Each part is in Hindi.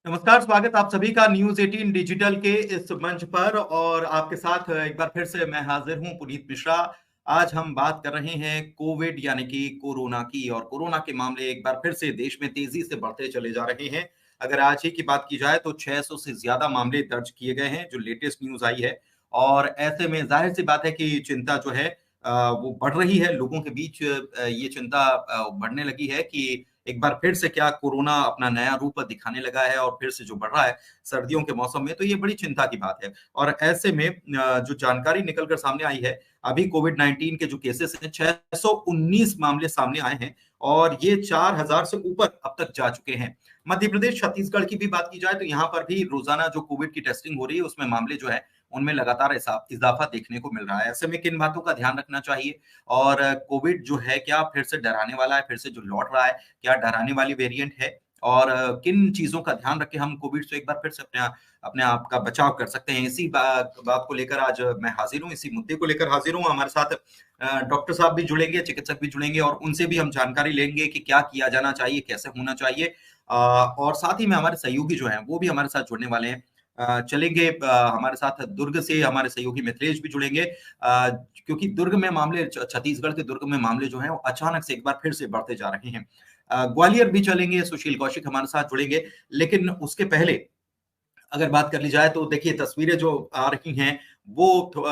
नमस्कार, स्वागत आप सभी का न्यूज 18 डिजिटल के इस मंच पर। और आपके साथ एक बार फिर से मैं हाजिर हूं, पुनीत मिश्रा। आज हम बात कर रहे हैं कोविड यानी कि कोरोना की। और कोरोना के मामले एक बार फिर से देश में तेजी से बढ़ते चले जा रहे हैं। अगर आज ही की बात की जाए तो 600 से ज्यादा मामले दर्ज किए गए हैं, जो लेटेस्ट न्यूज आई है। और ऐसे में जाहिर सी बात है कि चिंता जो है वो बढ़ रही है लोगों के बीच। ये चिंता बढ़ने लगी है कि एक बार फिर से क्या कोरोना अपना नया रूप दिखाने लगा है और फिर से जो बढ़ रहा है सर्दियों के मौसम में, तो ये बड़ी चिंता की बात है। और ऐसे में जो जानकारी निकलकर सामने आई है, अभी कोविड 19 के जो केसेस हैं 619 मामले सामने आए हैं और ये 4000 से ऊपर अब तक जा चुके हैं। मध्य प्रदेश छत्तीसगढ़ की भी बात की जाए तो यहाँ पर भी रोजाना जो कोविड की टेस्टिंग हो रही है उसमें मामले जो है उनमें लगातार इजाफा देखने को मिल रहा है। ऐसे में किन बातों का ध्यान रखना चाहिए और कोविड जो है क्या फिर से डराने वाला है, फिर से जो लौट रहा है क्या डराने वाली वेरिएंट है, और किन चीजों का ध्यान रख के हम कोविड से एक बार फिर से अपने आप का बचाव कर सकते हैं, इसी बात को लेकर आज मैं हाजिर हूँ, इसी मुद्दे को लेकर हाजिर हूँ। हमारे साथ डॉक्टर साहब भी जुड़ेंगे, चिकित्सक भी जुड़ेंगे और उनसे भी हम जानकारी लेंगे कि क्या किया जाना चाहिए, कैसे होना चाहिए। और साथ ही में हमारे सहयोगी जो हैं वो भी हमारे साथ जुड़ने वाले हैं। चलेंगे हमारे साथ दुर्ग से हमारे सहयोगी मिथिलेश भी जुड़ेंगे, क्योंकि दुर्ग में मामले, छत्तीसगढ़ के दुर्ग में मामले जो हैं वो अचानक से एक बार फिर से बढ़ते जा रहे हैं। ग्वालियर भी चलेंगे, सुशील कौशिक हमारे साथ जुड़ेंगे। लेकिन उसके पहले अगर बात कर ली जाए तो देखिए तस्वीरें जो आ रही हैं वो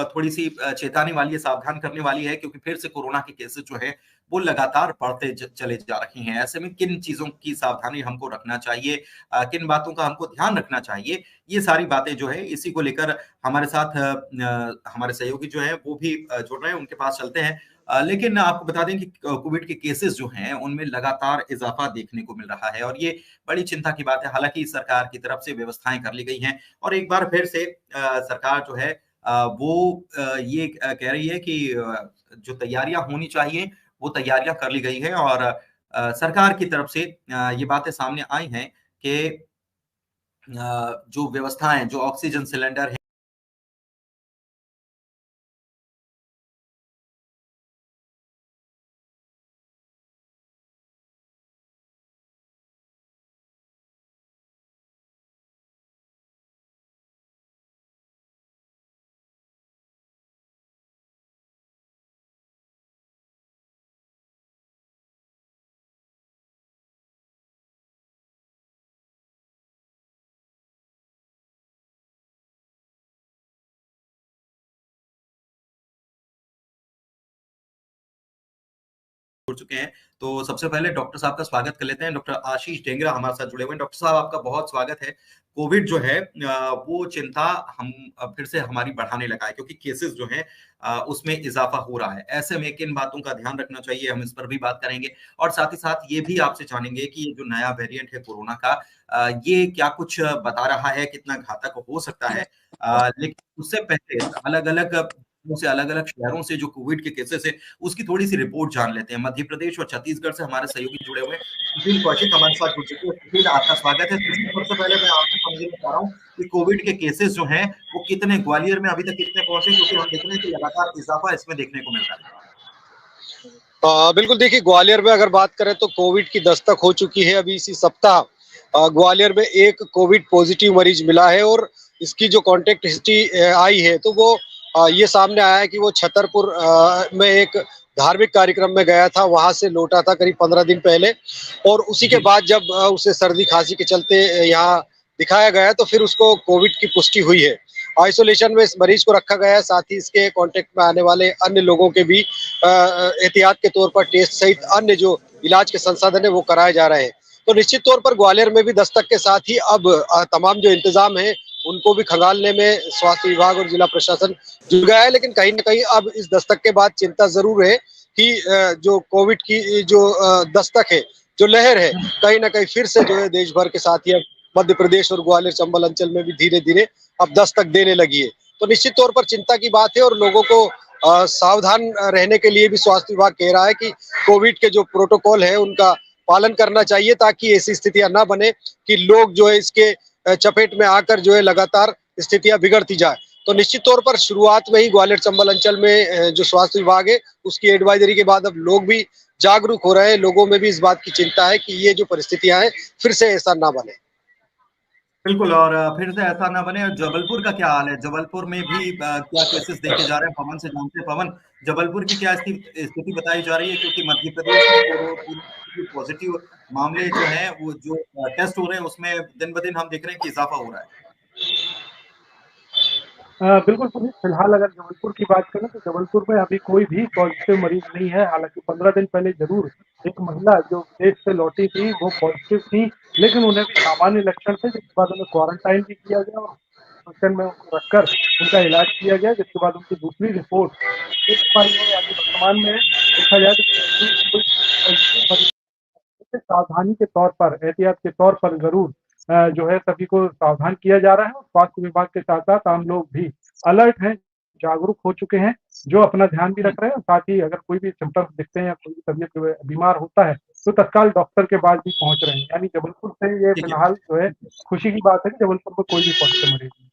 थोड़ी सी चेताने वाली है, सावधान करने वाली है, क्योंकि फिर से कोरोना के केसेस जो है वो लगातार बढ़ते चले जा रहे हैं। ऐसे में किन चीजों की सावधानी हमको रखना चाहिए, किन बातों का हमको ध्यान रखना चाहिए, ये सारी बातें जो है इसी को लेकर हमारे साथ हमारे सहयोगी जो है वो भी जुड़ रहे हैं, उनके पास चलते हैं। लेकिन आपको बता दें कि कोविड के केसेस जो हैं उनमें लगातार इजाफा देखने को मिल रहा है और ये बड़ी चिंता की बात है। हालांकि सरकार की तरफ से व्यवस्थाएं कर ली गई हैं और एक बार फिर से सरकार जो है वो ये कह रही है कि जो तैयारियां होनी चाहिए वो तैयारियां कर ली गई है। और सरकार की तरफ से ये बातें सामने आई हैं कि जो व्यवस्थाएं, जो ऑक्सीजन सिलेंडर जुड़ चुके हैं, तो सबसे पहले डॉक्टर साहब का स्वागत कर लेते हैं। डॉक्टर आशीष ढेंगरा हमारे साथ जुड़े हुए हैं। डॉक्टर साहब आपका बहुत स्वागत है। कोविड जो है वो चिंता हम फिर से हमारी बढ़ाने लगा है, क्योंकि केसेस जो हैं उसमें इजाफा हो रहा है। ऐसे में किन बातों का ध्यान रखना चाहिए, हम इस पर भी बात करेंगे। और साथ ही साथ ये भी आपसे जानेंगे कि ये जो नया वेरिएंट है कोरोना का, ये क्या कुछ बता रहा है, कितना घातक हो सकता है। लेकिन उससे पहले अलग अलग से अलग अलग शहरों से जो कोविड के केसेस है उसकी थोड़ी सी रिपोर्ट जान लेते हैं। मध्य प्रदेश और छत्तीसगढ़ से हमारे सहयोगी जुड़े हुए हैं। सुशील कौशिक हमारे साथ जुड़ चुके हैं। सुशील, आपका स्वागत है। सुशील, सबसे पहले मैं आपसे समझना चाह रहा हूँ कि कोविड के केसेस जो हैं वो कितने, ग्वालियर में अभी तक कितने पहुंचे, क्योंकि हम देख रहे हैं कि लगातार इजाफा इसमें देखने को मिल रहा है। बिल्कुल, देखिए ग्वालियर में अगर बात करें तो कोविड की दस्तक हो चुकी है। अभी इसी सप्ताह ग्वालियर में एक कोविड पॉजिटिव मरीज मिला है और इसकी जो कॉन्टेक्ट हिस्ट्री आई है तो वो ये सामने आया है कि वो छतरपुर में एक धार्मिक कार्यक्रम में गया था, वहां से लौटा था करीब 15 दिन पहले। और उसी के जी। बाद जब उसे सर्दी खांसी के चलते यहाँ दिखाया गया तो फिर उसको कोविड की पुष्टि हुई है। आइसोलेशन में इस मरीज को रखा गया है, साथ ही इसके कांटेक्ट में आने वाले अन्य लोगों के भी एहतियात के तौर पर टेस्ट सहित अन्य जो इलाज के संसाधन है वो कराए जा रहे हैं। तो निश्चित तौर पर ग्वालियर में भी दस्तक के साथ ही अब तमाम जो इंतजाम है उनको भी खंगालने में स्वास्थ्य विभाग और जिला प्रशासन जुट गया है। लेकिन कहीं ना कहीं अब इस दस्तक के बाद चिंता जरूर है कि जो कोविड की जो दस्तक है, जो लहर है, कहीं ना कहीं फिर से जो है देश भर के साथ ही अब मध्य प्रदेश और ग्वालियर चंबल अंचल में भी धीरे धीरे अब दस्तक देने लगी है। तो निश्चित तौर पर चिंता की बात है और लोगों को सावधान रहने के लिए भी स्वास्थ्य विभाग कह रहा है कि कोविड के जो प्रोटोकॉल है उनका पालन करना चाहिए, ताकि ऐसी स्थितियां ना बने कि लोग जो है इसके चपेट में आकर जो है लगातार स्थितियां बिगड़ती जाए। तो निश्चित तौर पर शुरुआत में ही ग्वालियर चंबल अंचल में जो स्वास्थ्य विभाग है उसकी एडवाइजरी के बाद अब लोग भी जागरूक हो रहे हैं। लोगों में भी इस बात की चिंता है कि ये जो परिस्थितियां हैं फिर से ऐसा ना बने। बिल्कुल। और फिर से ऐसा ना बने। जबलपुर का क्या हाल है? जबलपुर में भी क्या केसेस देखे जा रहे हैं? पवन से जानते हैं। पवन, जबलपुर की क्या स्थिति बताई जा रही है? क्योंकि मध्य प्रदेश में कोरोना पॉजिटिव मामले जो हैं, वो जो टेस्ट हो रहे हैं, उसमें दिन ब दिन हम देख रहे हैं कि इजाफा हो रहा है। बिल्कुल पुनीत, फिलहाल अगर जबलपुर की बात करें तो जबलपुर में अभी कोई भी पॉजिटिव मरीज नहीं है। हालांकि 15 दिन पहले जरूर एक महिला जो विदेश से लौटी थी वो पॉजिटिव थी, लेकिन उन्हें भी सामान्य लक्षण थे, जिसके बाद उन्हें क्वारंटाइन भी किया गया और फंक्शन में उनको रखकर उनका इलाज किया गया, जिसके बाद उनकी दूसरी रिपोर्ट नेगेटिव आई है। अभी वर्तमान में देखा जाए तो कोई पॉजिटिव मरीज सावधानी के तौर पर, एहतियात के तौर पर जरूर जो है सभी को सावधान किया जा रहा है। और स्वास्थ्य विभाग के साथ साथ आम लोग भी अलर्ट हैं, जागरूक हो चुके हैं, जो अपना ध्यान भी रख रहे हैं। और साथ ही अगर कोई भी सिम्टम्स दिखते हैं या कोई भी तबीयत बीमार होता है तो तत्काल डॉक्टर के पास भी पहुंच रहे हैं। यानी जबलपुर से ये ठीक है। फिलहाल जो है खुशी की बात है कि जबलपुर में कोई भी पॉजिटिव मरीज नहीं।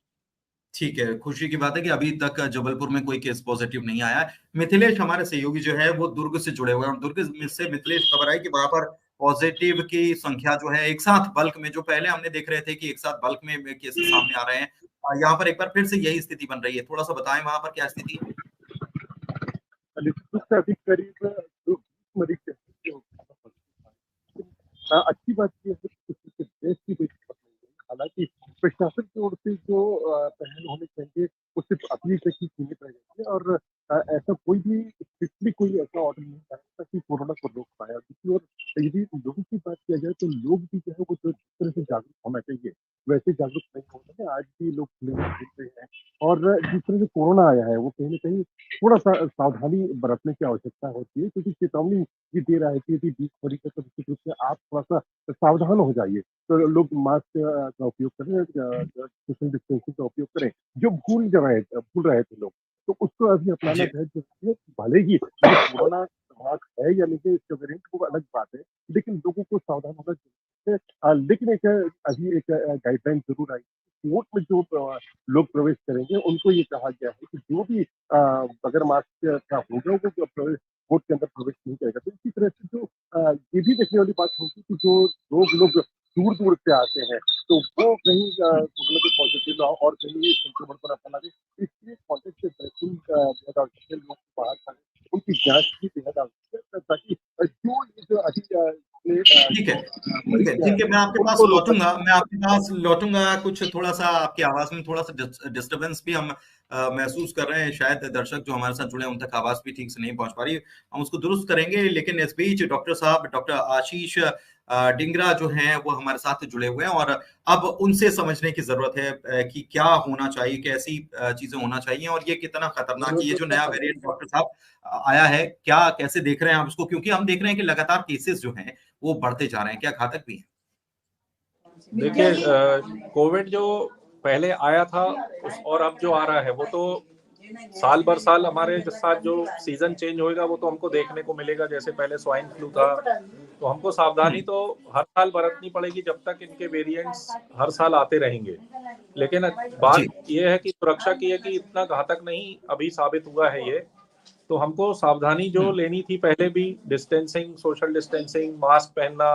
ठीक है, खुशी की बात है कि अभी तक जबलपुर में कोई केस पॉजिटिव नहीं आया है। मिथिलेश हमारे सहयोगी जो है वो दुर्ग से जुड़े हुए हैं, और दुर्ग से मिथिलेश खबर आई कि वहां पर पॉजिटिव की संख्या जो है एक साथ बल्क में, जो पहले हमने देख रहे थे कि एक साथ बल्क में केसेस सामने आ रहे हैं, यहाँ पर एक बार फिर से यही स्थिति बन रही है। थोड़ा सा बताएं वहां पर क्या स्थिति है। निश्चित रूप से अभी करीब 20 मरीज अच्छी बात यह है कि किसी के देश की कोई खबर नहीं है। हालांकि प्रशासन की ओर से जो पहल होने चाहिए वो सिर्फ अपील तक ही सीमित रह जाती है, और ऐसा कोई भी स्ट्रिक्टली कोई ऐसा ऑर्डर नहीं था कि कोरोना को रोक पाया। दूसरी ओर यदि लोगों की बात किया जाए तो लोग भी जो है वो जिस तरह से जागरूक होना चाहिए वैसे जागरूक नहीं हो रहे हैं। आज भी लोग खुले में घूम रहे हैं, और जिस तरह से कोरोना आया है वो कहीं ना कहीं थोड़ा सा सावधानी बरतने की आवश्यकता होती है, क्योंकि चेतावनी ये दे रहा है कि यदि 20 फरवरी तक, तो निश्चित रूप से आप थोड़ा सा सावधान हो जाइए। तो लोग मास्क का उपयोग करें, सोशल डिस्टेंसिंग का उपयोग करें, जो भूल रहे थे लोग, तो उसको अभी अपनाना जी। बहुत जरूरी है। भले ही ये कोरोना मास्क है या नहीं है, इसका वेरिएंट वो अलग बात है, लेकिन लोगों को सावधान होना जरूरी है। लेकिन एक अभी एक गाइडलाइन जरूर आई। कोर्ट में जो लोग प्रवेश करेंगे उनको ये कहा गया है कि जो भी बगैर मास्क का होगा वो प्रवेश कोर्ट के अंदर प्रवेश नहीं करेगा। तो इसी तरह से जो ये भी देखने वाली बात होगी कि जो लोग दूर दूर से आते हैं तो वो कहीं कोरोना के पॉजिटिव ना हो और कहीं संक्रमण पर फैला दे। इसलिए कॉन्टेक्ट से वैक्सीन बेहद आवश्यक है। लोग बाहर जाए उनकी जांच भी बेहद आवश्यक है, ताकि जो ये जो अभी ठीक है, ठीक है, मरीज ठीक है। मैं आपके पास उनको रोक लौटूंगा, सकें। मैं आपके पास लौटूंगा। कुछ थोड़ा सा आपकी आवाज में थोड़ा सा डिस्टरबेंस भी हम महसूस कर रहे हैं। शायद दर्शक जो हमारे साथ जुड़े हैं उन तक आवाज भी ठीक से नहीं पहुंच पा रही। हम उसको दुरुस्त करेंगे। लेकिन इस बीच डॉक्टर साहब, डॉक्टर आशीष डिंगरा जो हैं वो हमारे साथ जुड़े हुए हैं, और अब उनसे समझने की जरूरत है कि क्या होना चाहिए, कैसी चीजें होना चाहिए, और ये कितना खतरनाक, ये जो नया वेरिएंट डॉक्टर साहब आया है, क्या कैसे देख रहे हैं आप उसको? क्योंकि हम देख रहे हैं कि लगातार केसेस जो हैं वो बढ़ते जा रहे हैं। क्या घातक भी है? देखिए, कोविड जो पहले आया था और अब जो आ रहा है वो तो साल भर साल हमारे साथ जो सीजन चेंज होएगा वो तो हमको देखने को मिलेगा। जैसे पहले स्वाइन फ्लू था, तो हमको सावधानी तो हर साल बरतनी पड़ेगी जब तक इनके वेरिएंट्स हर साल आते रहेंगे। लेकिन बात ये है कि सुरक्षा की है कि इतना घातक नहीं अभी साबित हुआ है ये। तो हमको सावधानी जो लेनी थी पहले भी, डिस्टेंसिंग, सोशल डिस्टेंसिंग, मास्क पहनना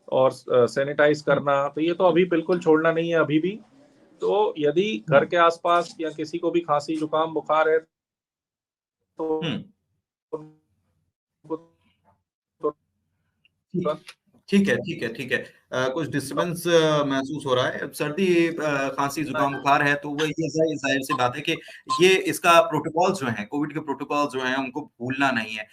और सैनिटाइज करना, तो ये तो अभी बिल्कुल छोड़ना नहीं है अभी भी। तो यदि घर के आसपास या किसी को भी खांसी जुकाम बुखार है तो ठीक है, ठीक है, ठीक है। कुछ डिस्टर्बेंस महसूस हो रहा है। अब सर्दी, खांसी, जुकाम, बुखार है तो वो ये जाहिर सी बात है कि ये इसका प्रोटोकॉल्स जो हैं, कोविड के प्रोटोकॉल्स जो हैं उनको भूलना नहीं है।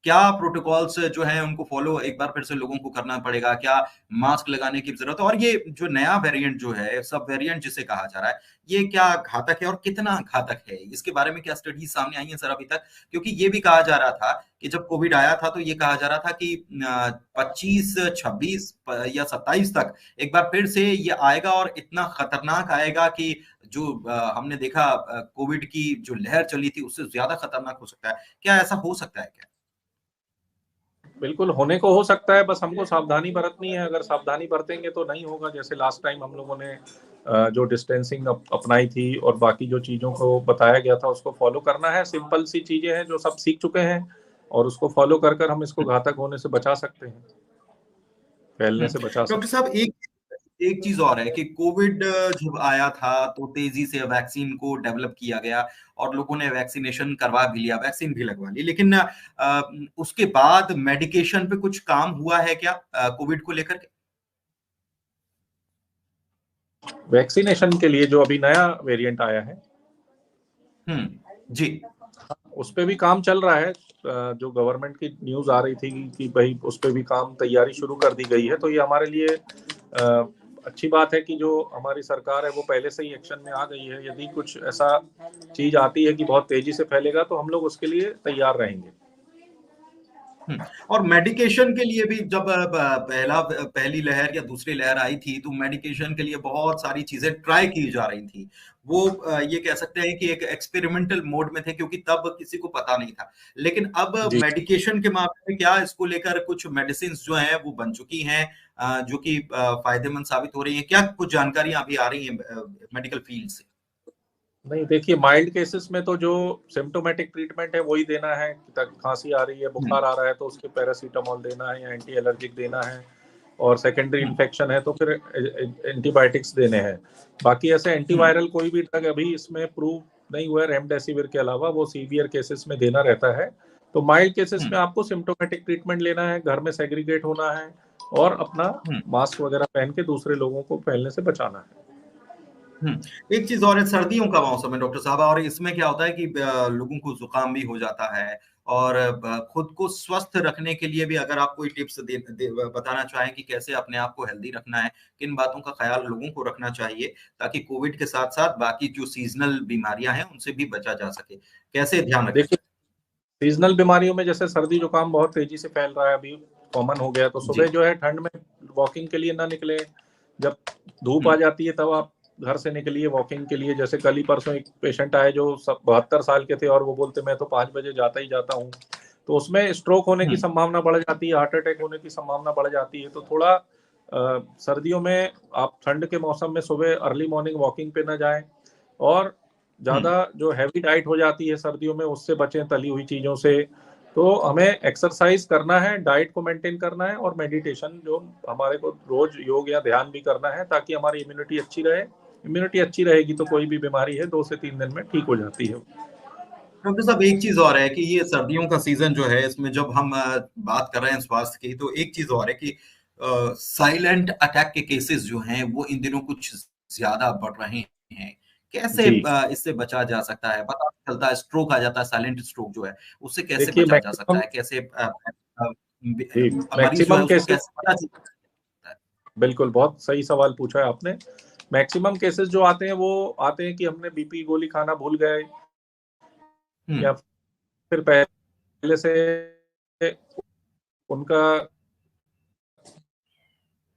क्या प्रोटोकॉल्स जो हैं उनको फॉलो एक बार फिर से लोगों को करना पड़ेगा? क्या मास्क लगाने की जरूरत है? और ये जो नया वेरिएंट जो है, सब वेरिएंट जिसे कहा जा रहा है, ये क्या घातक है और कितना घातक है? इसके बारे में क्या स्टडीज सामने आई है सर अभी तक? क्योंकि ये भी कहा जा रहा था कि जब कोविड आया था तो ये कहा जा रहा था कि 25, 26 या 27 तक एक बार फिर से ये आएगा, और इतना खतरनाक आएगा कि जो हमने देखा कोविड की जो लहर चली थी उससे ज्यादा खतरनाक हो सकता है। क्या ऐसा हो सकता है क्या? बिल्कुल होने को हो सकता है, बस हमको सावधानी बरतनी है। अगर सावधानी बरतेंगे तो नहीं होगा। जैसे लास्ट टाइम हम लोगों ने जो डिस्टेंसिंग अपनाई थी और बाकी जो चीज़ों को बताया गया था उसको फॉलो करना है। सिंपल सी चीज़ें हैं जो सब सीख चुके हैं, और उसको फॉलो कर कर हम इसको घातक होने से बचा सकते हैं, फैलने से बचा सकते डॉक्टर साहब, हैं। एक चीज और है कि कोविड जब आया था तो तेजी से वैक्सीन को डेवलप किया गया और लोगों ने वैक्सीनेशन करवा भी लिया, वैक्सीन भी लगवा ली, लेकिन उसके बाद मेडिकेशन पे कुछ काम हुआ है क्या कोविड को लेकर के? वैक्सीनेशन के लिए जो अभी नया वेरिएंट आया है, जी, उस पे भी काम चल रहा है। जो गवर्नमेंट की न्यूज आ रही थी कि भाई उस पे भी काम तैयारी शुरू कर दी गई है, तो ये हमारे लिए अच्छी बात है कि जो हमारी सरकार है वो पहले से ही एक्शन में आ गई है। यदि कुछ ऐसा चीज आती है कि बहुत तेजी से फैलेगा तो हम लोग उसके लिए तैयार रहेंगे। और मेडिकेशन के लिए भी जब पहली लहर या दूसरी लहर आई थी तो मेडिकेशन के लिए बहुत सारी चीजें ट्राई की जा रही थी। वो ये कह सकते हैं कि एक एक्सपेरिमेंटल मोड में थे, क्योंकि तब किसी को पता नहीं था। लेकिन अब जी। मेडिकेशन के मामले में क्या इसको लेकर कुछ मेडिसिन जो हैं वो बन चुकी हैं, जो कि फायदेमंद साबित हो रही हैं? क्या कुछ जानकारियां अभी आ रही हैं मेडिकल फील्ड से? नहीं, देखिए, माइल्ड केसेस में तो जो सिम्टोमेटिक ट्रीटमेंट है वही देना है। खांसी आ रही है, बुखार आ रहा है तो उसके पैरासीटामोल देना है या एंटी एलर्जिक देना है, और सेकेंडरी इन्फेक्शन है तो फिर एंटीबायोटिक्स देने हैं। बाकी ऐसे एंटीवायरल कोई भी ड्रग अभी इसमें प्रूव नहीं हुआ है रेमडेसिविर के अलावा, वो सीवियर केसेस में देना रहता है। तो माइल्ड केसेस में आपको सिम्टोमेटिक ट्रीटमेंट लेना है, घर में सेग्रीगेट होना है और अपना मास्क वगैरह पहन के दूसरे लोगों को फैलने से बचाना है। एक चीज और है, सर्दियों का मौसम है डॉक्टर साहब, और इसमें क्या होता है कि लोगों को जुकाम भी हो जाता है, और खुद को स्वस्थ रखने के लिए भी अगर आप कोई टिप्स बताना चाहें कि कैसे अपने आप को हेल्दी रखना है, किन बातों का ख्याल लोगों को रखना चाहिए ताकि कोविड के साथ साथ बाकी जो सीजनल बीमारियां हैं उनसे भी बचा जा सके, कैसे ध्यान रखें? देखिए, सीजनल बीमारियों में जैसे सर्दी जुकाम बहुत तेजी से फैल रहा है, अभी कॉमन हो गया, तो सुबह जो है ठंड में वॉकिंग के लिए ना निकले। जब धूप आ जाती है तब आप घर से निकलिए वॉकिंग के लिए। जैसे कल ही परसों एक पेशेंट आए जो 72 साल के थे और वो बोलते मैं तो 5 बजे जाता ही जाता हूँ, तो उसमें स्ट्रोक होने की संभावना बढ़ जाती है, हार्ट अटैक होने की संभावना बढ़ जाती है। तो थोड़ा सर्दियों में आप ठंड के मौसम में सुबह अर्ली मॉर्निंग वॉकिंग पे ना जाएं, और ज्यादा जो हैवी डाइट हो जाती है सर्दियों में उससे बचें, तली हुई चीजों से। तो हमें एक्सरसाइज करना है, डाइट को मेंटेन करना है, और मेडिटेशन जो हमारे को रोज योग या ध्यान भी करना है ताकि हमारी इम्यूनिटी अच्छी रहे। इम्यूनिटी अच्छी रहेगी तो कोई भी बीमारी है 2 से 3 दिन में ठीक हो जाती है। डॉक्टर साहब, एक चीज और है कि ये सर्दियों का सीजन जो है, इसमें जब हम बात कर रहे हैं स्वास्थ्य की, तो एक चीज और है कि साइलेंट अटैक के केसेस जो हैं वो इन दिनों कुछ ज्यादा बढ़ रहे हैं। कैसे इससे बचा जा सकता है? पता चलता है स्ट्रोक आ जाता है, साइलेंट स्ट्रोक जो है उससे कैसे देखिए, बचा जा सकता है? कैसे मरीज जो है मैक्सिमम उसको केसेस, कैसे पता चल सकता है? बिल्कुल बहुत सही सवाल पूछा है आपने। मैक्सिमम केसेस जो आते हैं वो आते हैं कि हमने बीपी गोली खाना भूल गए, या फिर पहले से उनका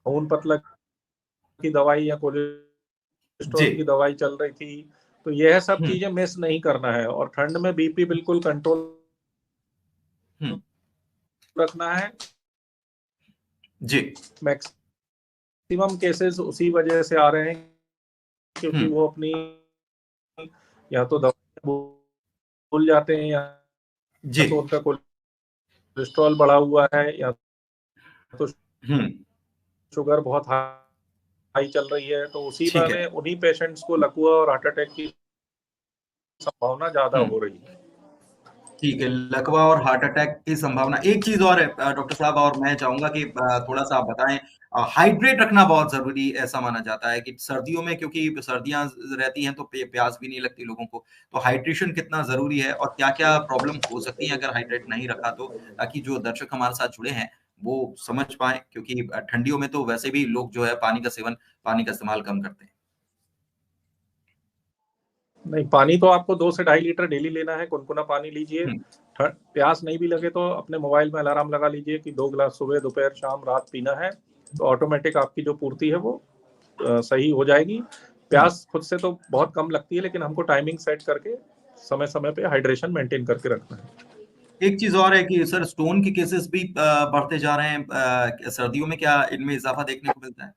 खून पतला की दवाई या कोलेस्ट्रॉल की दवाई चल रही थी। तो यह सब चीजें मिस नहीं करना है, और ठंड में बीपी बिल्कुल कंट्रोल रखना है जी। मैक्सिमम केसेस उसी वजह से आ रहे हैं क्योंकि वो अपनी या तो दवाई भूल जाते हैं, या तो उनका कोलेस्ट्रॉल बढ़ा हुआ है, या तो शुगर बहुत हाई चल रही है। तो उसी में उन्हीं पेशेंट्स को लकवा और हार्ट अटैक की संभावना ज्यादा हो रही है। ठीक है, लकवा और हार्ट अटैक की संभावना। एक चीज और है डॉक्टर साहब, और मैं चाहूंगा कि थोड़ा सा आप बताएं, हाइड्रेट रखना बहुत जरूरी ऐसा माना जाता है कि सर्दियों में, क्योंकि सर्दियां रहती हैं तो प्यास भी नहीं लगती लोगों को, तो हाइड्रेशन कितना जरूरी है और क्या क्या प्रॉब्लम हो सकती है अगर हाइड्रेट नहीं रखा तो, ताकि जो दर्शक हमारे साथ जुड़े हैं वो समझ पाए, क्योंकि ठंडियों में तो वैसे भी लोग जो है पानी का इस्तेमाल कम करते हैं। नहीं, पानी तो आपको 2 से 2.5 लीटर डेली लेना है, गुनगुना पानी लीजिए। प्यास नहीं भी लगे तो अपने मोबाइल में अलार्म लगा लीजिए कि 2 गिलास सुबह, दोपहर, शाम, रात पीना है, तो ऑटोमेटिक आपकी जो पूर्ति है वो सही हो जाएगी। प्यास खुद से तो बहुत कम लगती है, लेकिन हमको टाइमिंग सेट करके समय समय पे हाइड्रेशन मेंटेन करके रखना है। एक चीज और है कि सर, स्टोन के केसेस भी बढ़ते जा रहे हैं सर्दियों में, क्या इनमें इजाफा देखने को मिलता है?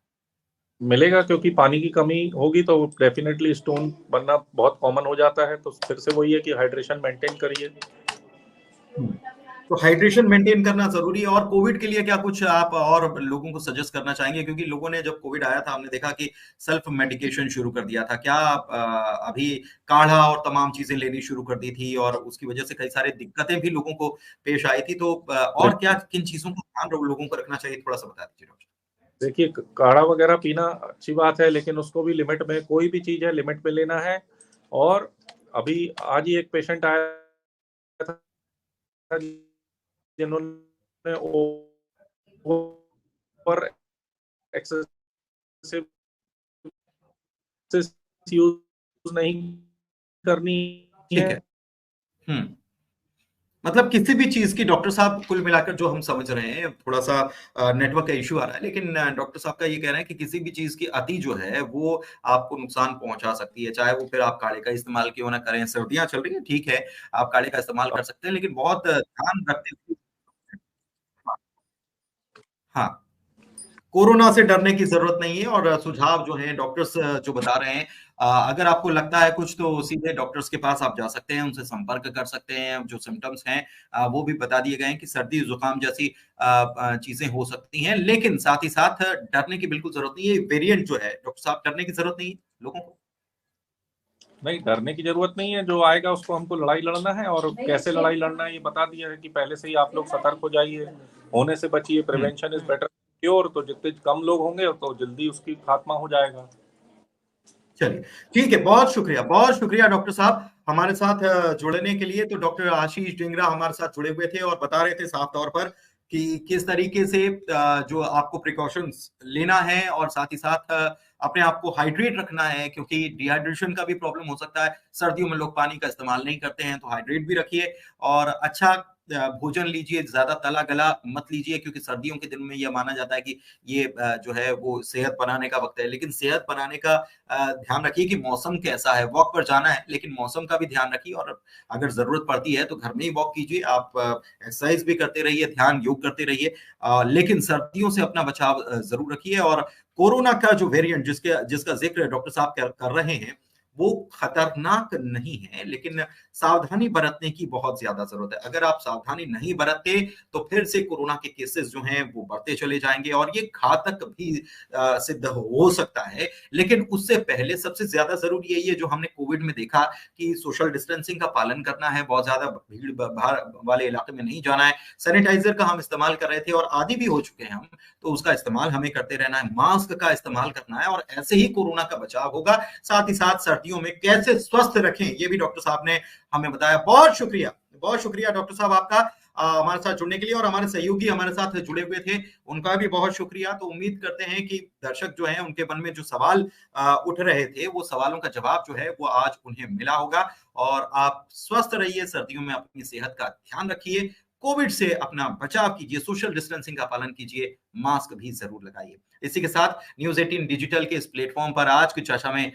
मिलेगा, क्योंकि पानी की कमी होगी तो डेफिनेटली स्टोन बनना बहुत कॉमन हो जाता है। तो फिर से वही है कि हाइड्रेशन मेंटेन करिए। तो हाइड्रेशन मेंटेन करना जरूरी है। और कोविड के लिए क्या कुछ आप और लोगों को सजेस्ट करना चाहेंगे, क्योंकि लोगों ने जब कोविड आया था हमने देखा कि सेल्फ मेडिकेशन शुरू कर दिया था। क्या आप अभी काढ़ा और तमाम चीजें लेनी शुरू कर दी थी और उसकी वजह से कई सारी दिक्कतें भी लोगों को पेश आई थी, तो और क्या किन चीजों को ध्यान लोगों को रखना चाहिए, थोड़ा सा बता दीजिए डॉक्टर। देखिए, काढ़ा वगैरह पीना अच्छी बात है, लेकिन उसको भी लिमिट में, कोई भी चीज है लिमिट में लेना है। और अभी आज ही एक पेशेंट आया था जिन्होंने ओवर एक्सेसिव यूज नहीं करनी ठीक है। है। हम्म। मतलब किसी भी चीज की डॉक्टर साहब, कुल मिलाकर जो हम समझ रहे हैं, थोड़ा सा नेटवर्क का इश्यू आ रहा है, लेकिन डॉक्टर साहब का ये कह रहे हैं कि किसी भी चीज की अति जो है वो आपको नुकसान पहुंचा सकती है। चाहे वो फिर आप काढ़े का इस्तेमाल क्यों ना करें, सर्दियां चल रही है, ठीक है, आप काढ़े का इस्तेमाल कर सकते हैं, लेकिन बहुत ध्यान रखते हुए। हाँ, कोरोना से डरने की जरूरत नहीं है। और सुझाव जो है डॉक्टर्स जो बता रहे हैं, अगर आपको लगता है कुछ तो सीधे डॉक्टर्स के पास आप जा सकते हैं, उनसे संपर्क कर सकते हैं। जो सिम्टम्स हैं वो भी बता दिए गए हैं कि सर्दी जुकाम जैसी चीजें हो सकती हैं, लेकिन साथ ही साथ डरने की बिल्कुल जरूरत नहीं है। वेरिएंट जो है डॉक्टर साहब, डरने की जरूरत नहीं है लोगों को। नहीं, डरने की जरूरत नहीं है। जो आएगा उसको हमको लड़ाई लड़ना है, और कैसे लड़ाई लड़ना है ये बता दिया है कि पहले से ही आप लोग सतर्क हो जाइए, होने से बचिए। हम्म। Prevention is better cure. तो जितने कम लोग होंगे तो जल्दी उसकी खात्मा हो जाएगा। चलिए, ठीक है, बहुत शुक्रिया डॉक्टर साहब हमारे साथ जुड़ने के लिए। तो डॉक्टर आशीष डिंगरा हमारे साथ जुड़े हुए थे और बता रहे थे साफ तौर पर कि किस तरीके से जो आपको प्रिकॉशंस लेना है, और साथ ही साथ अपने आप को हाइड्रेट रखना है, क्योंकि डिहाइड्रेशन का भी प्रॉब्लम हो सकता है। सर्दियों में लोग पानी का इस्तेमाल नहीं करते हैं, तो हाइड्रेट भी रखिए और अच्छा भोजन लीजिए। ज्यादा तला गला मत लीजिए, क्योंकि सर्दियों के दिन में यह माना जाता है कि ये जो है वो सेहत बनाने का वक्त है। लेकिन सेहत बनाने का ध्यान रखिए कि मौसम कैसा है। वॉक पर जाना है, लेकिन मौसम का भी ध्यान रखिए। और अगर जरूरत पड़ती है तो घर में ही वॉक कीजिए, आप एक्सरसाइज भी करते रहिए, ध्यान योग करते रहिए, लेकिन सर्दियों से अपना बचाव जरूर रखिए। और कोरोना का जो वेरिएंट जिसका जिक्र डॉक्टर साहब कर रहे हैं, वो खतरनाक नहीं है, लेकिन सावधानी बरतने की बहुत ज्यादा जरूरत है। अगर आप सावधानी नहीं बरतते तो फिर से कोरोना के केसेस जो हैं वो बढ़ते चले जाएंगे और ये घातक भी सिद्ध हो सकता है। लेकिन उससे पहले सबसे ज्यादा जरूरी यही है, जो हमने कोविड में देखा, कि सोशल डिस्टेंसिंग का पालन करना है, बहुत ज्यादा भीड़ भाड़ वाले इलाके में नहीं जाना है। सैनिटाइजर का हम इस्तेमाल कर रहे थे और आदी भी हो चुके हैं हम, तो उसका इस्तेमाल हमें करते रहना है। मास्क का इस्तेमाल करना है, और ऐसे ही कोरोना का बचाव होगा। साथ ही साथ सर्दियों में कैसे स्वस्थ रखें, ये भी डॉक्टर साहब ने हमें बताया। बहुत शुक्रिया डॉक्टर साहब आपका हमारे साथ जुड़ने के लिए। और हमारे सहयोगी हमारे साथ जुड़े हुए थे, उनका भी बहुत शुक्रिया। तो उम्मीद करते हैं कि दर्शक जो हैं उनके मन में जो सवाल उठ रहे थे, वो सवालों का जवाब जो है वो आज उन्हें मिला होगा। और आप स्वस्थ रहिए, सर्दियों में अपनी सेहत का ध्यान रखिए, कोविड से अपना बचाव कीजिए, सोशल डिस्टेंसिंग का पालन कीजिए, मास्क भी जरूर लगाइए। इसी के साथ न्यूज 18 डिजिटल के इस प्लेटफॉर्म पर आज की चर्चा में